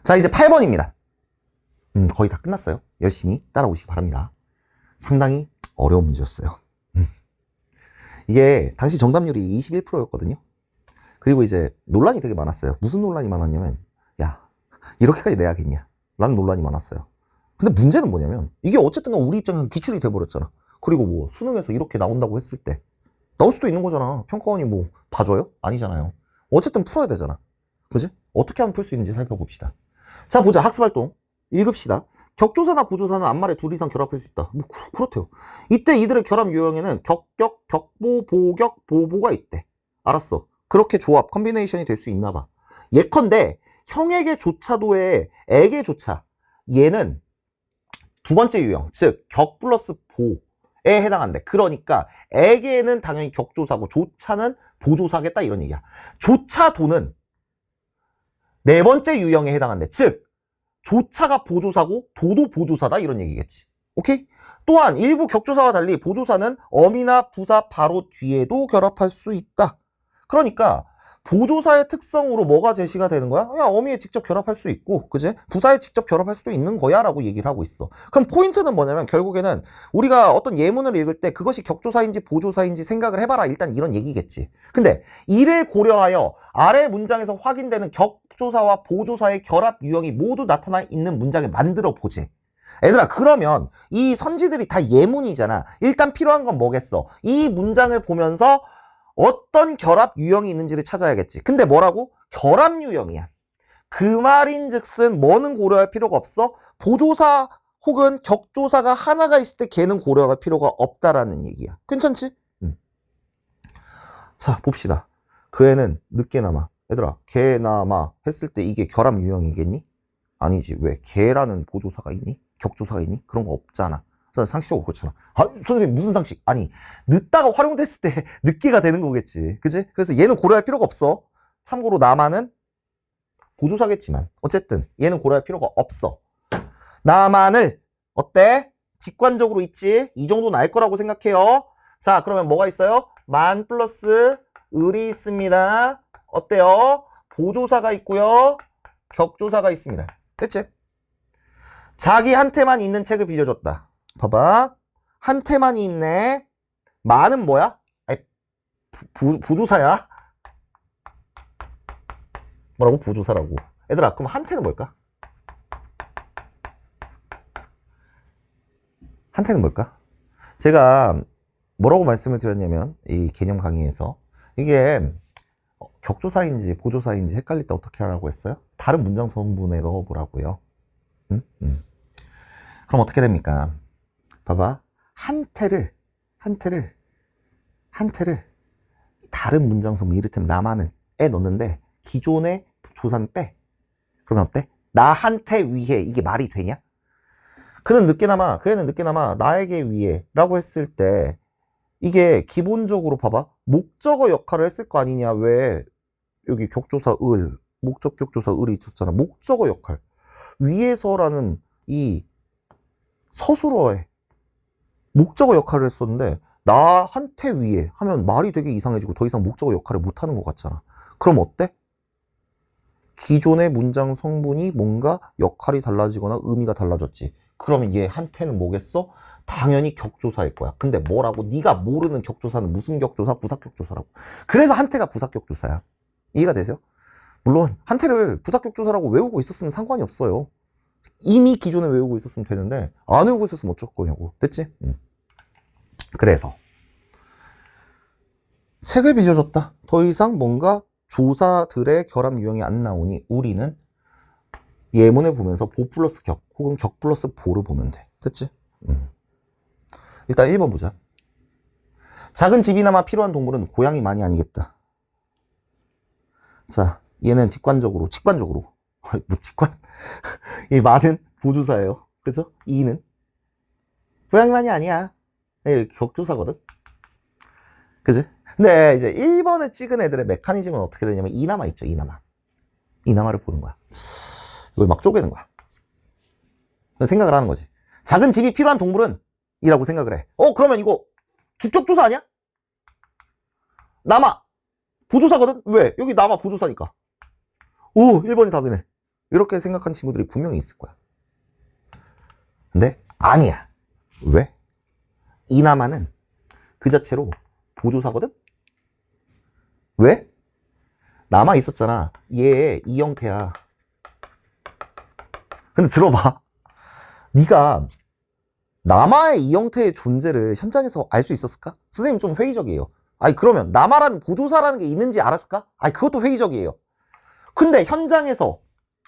자, 이제 8번입니다. 거의 다 끝났어요. 열심히 따라오시기 바랍니다. 상당히 어려운 문제였어요. 이게 당시 정답률이 21%였거든요. 그리고 이제 논란이 되게 많았어요. 무슨 논란이 많았냐면, 야, 이렇게까지 내야겠냐? 라는 논란이 많았어요. 근데 문제는 뭐냐면, 이게 어쨌든 우리 입장에서 기출이 돼버렸잖아. 그리고 뭐 수능에서 이렇게 나온다고 했을 때 나올 수도 있는 거잖아. 평가원이 뭐 봐줘요? 아니잖아요. 어쨌든 풀어야 되잖아. 그지? 어떻게 하면 풀 수 있는지 살펴봅시다. 자, 보자. 학습활동 읽읍시다. 격조사나 보조사는 앞말에 둘 이상 결합할 수 있다. 뭐 그렇대요. 이때 이들의 결합 유형에는 격격, 격보, 보격, 보보가 있대. 알았어. 그렇게 조합, 컨비네이션이 될 수 있나 봐. 예컨대 형에게 조차도에 에게 조차, 얘는 두 번째 유형, 즉 격 플러스 보에 해당한대. 그러니까 에게는 당연히 격조사고 조차는 보조사겠다 이런 얘기야. 조차도는 네 번째 유형에 해당한대. 즉 조차가 보조사고 도도 보조사다 이런 얘기겠지. 오케이? 또한 일부 격조사와 달리 보조사는 어미나 부사 바로 뒤에도 결합할 수 있다. 그러니까 보조사의 특성으로 뭐가 제시가 되는 거야? 야, 어미에 직접 결합할 수 있고, 그지? 부사에 직접 결합할 수도 있는 거야 라고 얘기를 하고 있어. 그럼 포인트는 뭐냐면 결국에는 우리가 어떤 예문을 읽을 때 그것이 격조사인지 보조사인지 생각을 해봐라. 일단 이런 얘기겠지. 근데 이를 고려하여 아래 문장에서 확인되는 격조사와 보조사의 결합 유형이 모두 나타나 있는 문장을 만들어 보지. 얘들아, 그러면 이 선지들이 다 예문이잖아. 일단 필요한 건 뭐겠어? 이 문장을 보면서 어떤 결합 유형이 있는지를 찾아야겠지. 근데 뭐라고? 결합 유형이야. 그 말인즉슨 뭐는 고려할 필요가 없어? 보조사 혹은 격조사가 하나가 있을 때 걔는 고려할 필요가 없다라는 얘기야. 괜찮지? 자, 봅시다. 그 애는 늦게나마. 얘들아, 걔나마 했을 때 이게 결합 유형이겠니? 아니지. 왜? 걔라는 보조사가 있니? 격조사가 있니? 그런 거 없잖아. 상식적으로 그렇잖아. 아, 선생님 무슨 상식? 아니, 늦다가 활용됐을 때 늦게가 되는 거겠지. 그지? 그래서 얘는 고려할 필요가 없어. 참고로 나만은 보조사겠지만 어쨌든 얘는 고려할 필요가 없어. 나만을 어때? 직관적으로 있지? 이 정도는 알 거라고 생각해요. 자, 그러면 뭐가 있어요? 만 플러스 을이 있습니다. 어때요? 보조사가 있고요. 격조사가 있습니다. 됐지? 자기한테만 있는 책을 빌려줬다. 봐봐. 한테만이 있네. 만은 뭐야? 아니, 보조사야. 뭐라고? 보조사라고. 얘들아, 그럼 한테는 뭘까? 한테는 뭘까? 제가 뭐라고 말씀을 드렸냐면 이 개념 강의에서 이게 격조사인지 보조사인지 헷갈릴 때 어떻게 하라고 했어요? 다른 문장 성분에 넣어보라고요. 그럼 어떻게 됩니까? 봐봐. 한테를 다른 문장 성분, 이를테면 나만을 에 넣는데 기존의 조사는 빼. 그러면 어때? 나한테 위해. 이게 말이 되냐? 그 애는 늦게나마 나에게 위해 라고 했을 때 이게 기본적으로 봐봐. 목적어 역할을 했을 거 아니냐. 왜 여기 격조사 을, 목적 격조사 을이 있었잖아. 목적어 역할. 위에서라는 이 서술어에 목적어 역할을 했었는데 나한테 위해 하면 말이 되게 이상해지고 더 이상 목적어 역할을 못하는 것 같잖아. 그럼 어때? 기존의 문장 성분이 뭔가 역할이 달라지거나 의미가 달라졌지. 그러면 얘 한테는 뭐겠어? 당연히 격조사일 거야. 근데 뭐라고? 네가 모르는 격조사는 무슨 격조사? 부사격조사라고. 그래서 한테가 부사격조사야. 이해가 되세요? 물론 한테를 부사격조사라고 외우고 있었으면 상관이 없어요. 이미 기존에 외우고 있었으면 되는데 안 외우고 있었으면 어쩔 거냐고. 됐지? 그래서 책을 빌려줬다. 더 이상 뭔가 조사들의 결합 유형이 안 나오니 우리는 예문을 보면서 보 플러스 격 혹은 격 플러스 보를 보면 돼. 됐지? 일단 1번 보자. 작은 집이나마 필요한 동물은 고양이만이 아니겠다. 자, 얘는 직관적으로 뭐 직관? 이 만은 보조사예요. 그죠? 2는 고양이만이 아니야. 네, 격조사거든. 그지? 근데 이제 1번을 찍은 애들의 메커니즘은 어떻게 되냐면 이나마 있죠. 이나마를 보는 거야. 이걸 막 쪼개는 거야. 생각을 하는 거지. 작은 집이 필요한 동물은 이라고 생각을 해. 그러면 이거 주격조사 아니야? 남아 보조사거든? 왜? 여기 남아 보조사니까. 오, 1번이 답이네. 이렇게 생각하는 친구들이 분명히 있을 거야. 근데 아니야. 왜? 이 남아는 그 자체로 보조사거든? 왜? 남아 있었잖아. 얘 이 형태야. 근데 들어봐. 네가 남아의 이 형태의 존재를 현장에서 알 수 있었을까? 선생님 좀 회의적이에요. 아니 그러면 남아라는 보조사라는 게 있는지 알았을까? 아니 그것도 회의적이에요. 근데 현장에서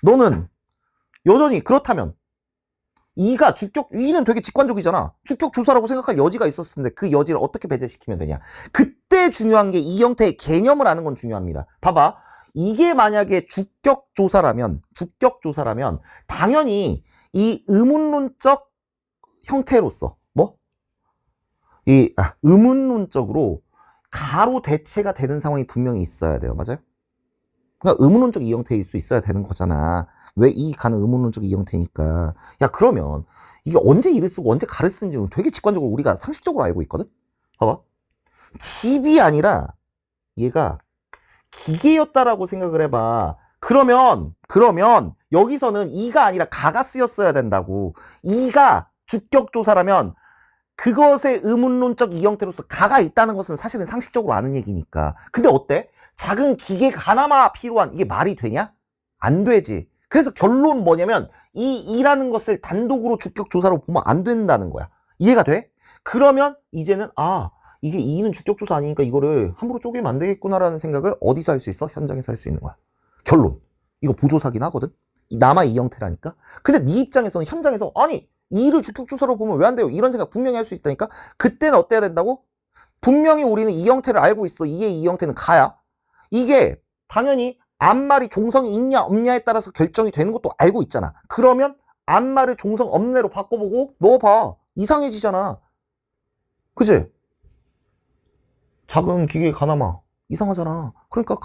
너는 여전히 그렇다면 이가 이는 되게 직관적이잖아. 주격 조사라고 생각할 여지가 있었을 텐데 그 여지를 어떻게 배제시키면 되냐. 그때 중요한 게 이 형태의 개념을 아는 건 중요합니다. 봐봐. 이게 만약에 주격 조사라면 당연히 이 의문론적 형태로서 의문론적으로 가로 대체가 되는 상황이 분명히 있어야 돼요. 맞아요? 그러니까 의문론적 이 형태일 수 있어야 되는 거잖아. 왜 이 가는 의문론적 이 형태니까. 야 그러면 이게 언제 이를 쓰고 언제 가를 쓰는지 되게 직관적으로 우리가 상식적으로 알고 있거든. 봐봐. 집이 아니라 얘가 기계였다라고 생각을 해봐. 그러면 여기서는 이가 아니라 가가 쓰였어야 된다고. 이가 주격조사라면 그것의 의문론적 이 형태로서 가가 있다는 것은 사실은 상식적으로 아는 얘기니까. 근데 어때? 작은 기계가나마 필요한, 이게 말이 되냐? 안 되지. 그래서 결론 뭐냐면 이라는 것을 단독으로 주격조사로 보면 안 된다는 거야. 이해가 돼? 그러면 이제는 이게 이는 주격조사 아니니까 이거를 함부로 쪼개면 안 되겠구나라는 생각을 어디서 할 수 있어? 현장에서 할 수 있는 거야. 결론. 이거 보조사긴 하거든? 남아 이 형태라니까? 근데 네 입장에서는 현장에서 아니 이를 주격조사로 보면 왜 안 돼요? 이런 생각 분명히 할 수 있다니까? 그때는 어때야 된다고? 분명히 우리는 이 형태를 알고 있어. 이의 이 형태는 가야. 이게 당연히 앞말이 종성이 있냐 없냐에 따라서 결정이 되는 것도 알고 있잖아. 그러면 앞말을 종성 없네로 바꿔보고 넣어봐. 이상해지잖아. 그치? 작은 기계 가나마 이상하잖아. 그러니까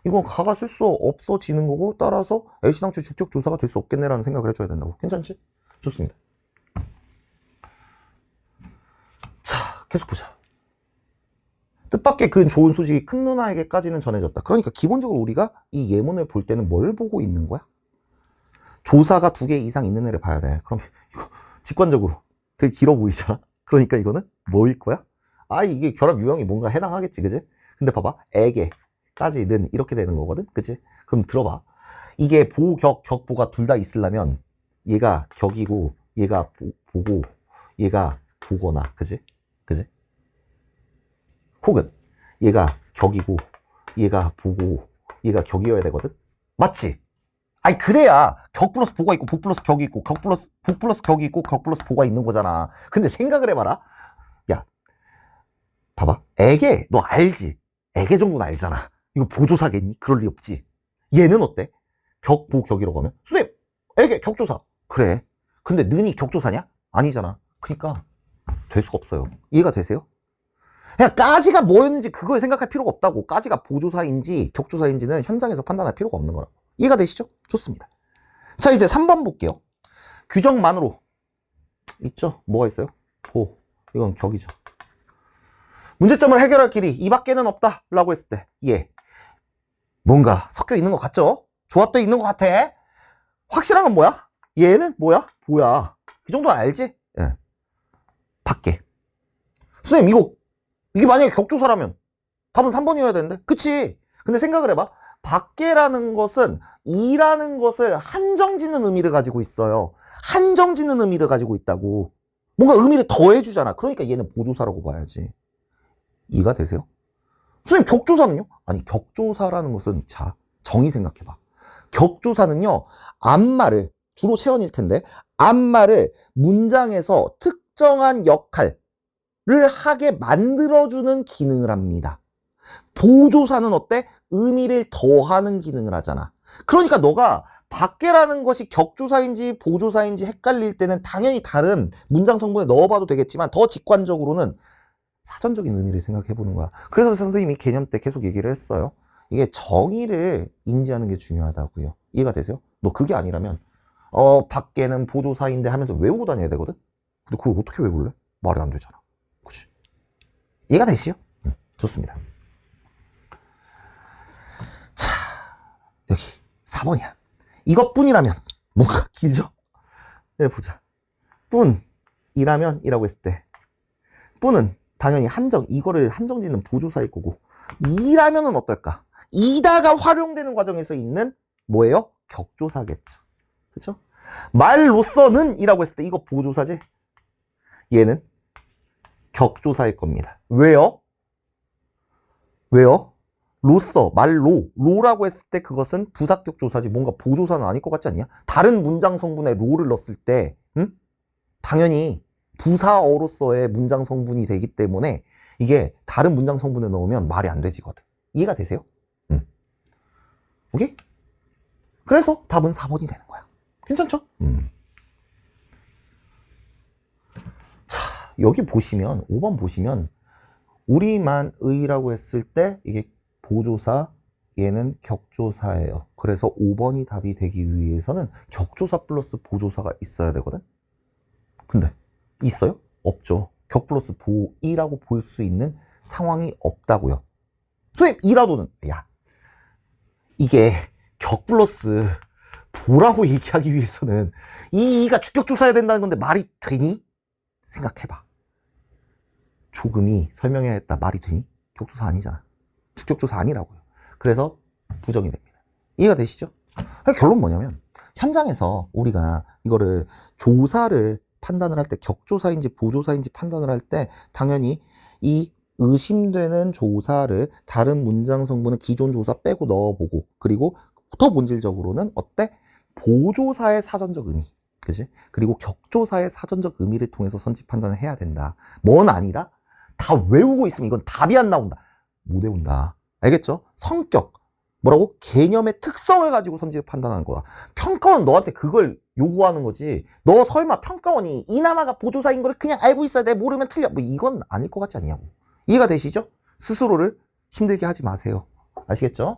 이건 가가 쓸 수 없어지는 거고 따라서 L신항초의 주격 조사가 될 수 없겠네라는 생각을 해줘야 된다고. 괜찮지? 좋습니다. 자, 계속 보자. 뜻밖의 그 좋은 소식이 큰 누나에게까지는 전해졌다. 그러니까 기본적으로 우리가 이 예문을 볼 때는 뭘 보고 있는 거야? 조사가 2개 이상 있는 애를 봐야 돼. 그럼 이거 직관적으로 되게 길어 보이잖아. 그러니까 이거는 뭐일 거야? 이게 결합 유형이 뭔가 해당하겠지, 그지? 근데 봐봐, 에게까지는 이렇게 되는 거거든, 그치? 그럼 들어봐. 이게 보, 격, 격보가 둘 다 있으려면 얘가 격이고 얘가 보고 얘가 보거나, 그지? 그지? 혹은 얘가 격이고 얘가 보고 얘가 격이어야 되거든? 맞지? 그래야 격 플러스 보가 있고 복 플러스 격이 있고 복 플러스 격이 있고 격 플러스 보가 있는 거잖아. 근데 생각을 해봐라. 야, 봐봐. 애게 너 알지? 애게 정도는 알잖아. 이거 보조사겠니? 그럴 리 없지. 얘는 어때? 격, 보, 격이라고 하면 선생님 애게 격조사. 그래. 근데 는이 격조사냐? 아니잖아. 그러니까 될 수가 없어요. 이해가 되세요? 그냥 까지가 뭐였는지 그걸 생각할 필요가 없다고. 까지가 보조사인지 격조사인지는 현장에서 판단할 필요가 없는 거라고. 이해가 되시죠? 좋습니다. 자, 이제 3번 볼게요. 규정만으로 있죠? 뭐가 있어요? 보. 이건 격이죠. 문제점을 해결할 길이 이 밖에는 없다 라고 했을 때 뭔가 섞여 있는 것 같죠? 조합되어 있는 것 같아. 확실한 건 뭐야? 얘는 뭐야? 보야. 그 정도는 알지? 예. 밖에. 선생님 이게 만약에 격조사라면 답은 3번이어야 되는데 그치? 근데 생각을 해봐. 밖에라는 것은 이라는 것을 한정짓는 의미를 가지고 있어요. 한정짓는 의미를 가지고 있다고. 뭔가 의미를 더해주잖아. 그러니까 얘는 보조사라고 봐야지. 이해가 되세요? 선생님 격조사는요? 아니 격조사라는 것은 자 정의 생각해봐. 격조사는요 앞말을 주로 체언일 텐데 앞말을 문장에서 특정한 역할을 하게 만들어주는 기능을 합니다. 보조사는 어때? 의미를 더하는 기능을 하잖아. 그러니까 너가 밖에라는 것이 격조사인지 보조사인지 헷갈릴 때는 당연히 다른 문장 성분에 넣어봐도 되겠지만 더 직관적으로는 사전적인 의미를 생각해 보는 거야. 그래서 선생님이 개념 때 계속 얘기를 했어요. 이게 정의를 인지하는 게 중요하다고요. 이해가 되세요? 너 그게 아니라면 밖에는 보조사인데 하면서 외우고 다녀야 되거든? 근데 그걸 어떻게 외울래? 말이 안 되잖아. 그치? 이해가 되시죠? 좋습니다. 자, 여기 4번이야. 이것뿐이라면 뭔가 길죠? 네, 보자. 뿐이라면 이라고 했을 때 뿐은 당연히 이거를 한정짓는 보조사일 거고, 이라면은 어떨까? 이다가 활용되는 과정에서 있는 뭐예요? 격조사겠죠. 그쵸? 말로서는 이라고 했을 때 이거 보조사지? 얘는 격조사일 겁니다. 왜요? 로라고 했을 때 그것은 부사격조사지 뭔가 보조사는 아닐 것 같지 않냐? 다른 문장 성분에 로를 넣었을 때 당연히 부사어로서의 문장 성분이 되기 때문에 이게 다른 문장 성분에 넣으면 말이 안 되지거든. 이해가 되세요? 오케이? 그래서 답은 4번이 되는 거야. 괜찮죠? 자, 여기 보시면 5번 보시면 우리만의라고 했을 때 이게 보조사, 얘는 격조사예요. 그래서 5번이 답이 되기 위해서는 격조사 플러스 보조사가 있어야 되거든. 근데 있어요? 없죠. 격 플러스 보이라고 볼 수 있는 상황이 없다고요. 선생님, 이라도는 야, 이게 격 플러스 보라고 얘기하기 위해서는 이가 주격조사해야 된다는 건데 말이 되니? 생각해봐. 조금이 설명해야 했다. 말이 되니? 격조사 아니잖아. 주격조사 아니라고요. 그래서 부정이 됩니다. 이해가 되시죠? 결론 뭐냐면 현장에서 우리가 이거를 조사를 판단을 할 때 격조사인지 보조사인지 판단을 할 때 당연히 이 의심되는 조사를 다른 문장 성분은 기존 조사 빼고 넣어보고, 그리고 더 본질적으로는 어때? 보조사의 사전적 의미, 그치? 그리고 격조사의 사전적 의미를 통해서 선지 판단을 해야 된다. 뭔 아니라 다 외우고 있으면 이건 답이 안 나온다. 못 외운다. 알겠죠? 성격, 뭐라고? 개념의 특성을 가지고 선지를 판단하는 거다. 평가원 너한테 그걸 요구하는 거지. 너 설마 평가원이 이나마가 보조사인 걸 그냥 알고 있어야 돼. 모르면 틀려. 뭐 이건 아닐 것 같지 않냐고. 이해가 되시죠? 스스로를 힘들게 하지 마세요. 아시겠죠?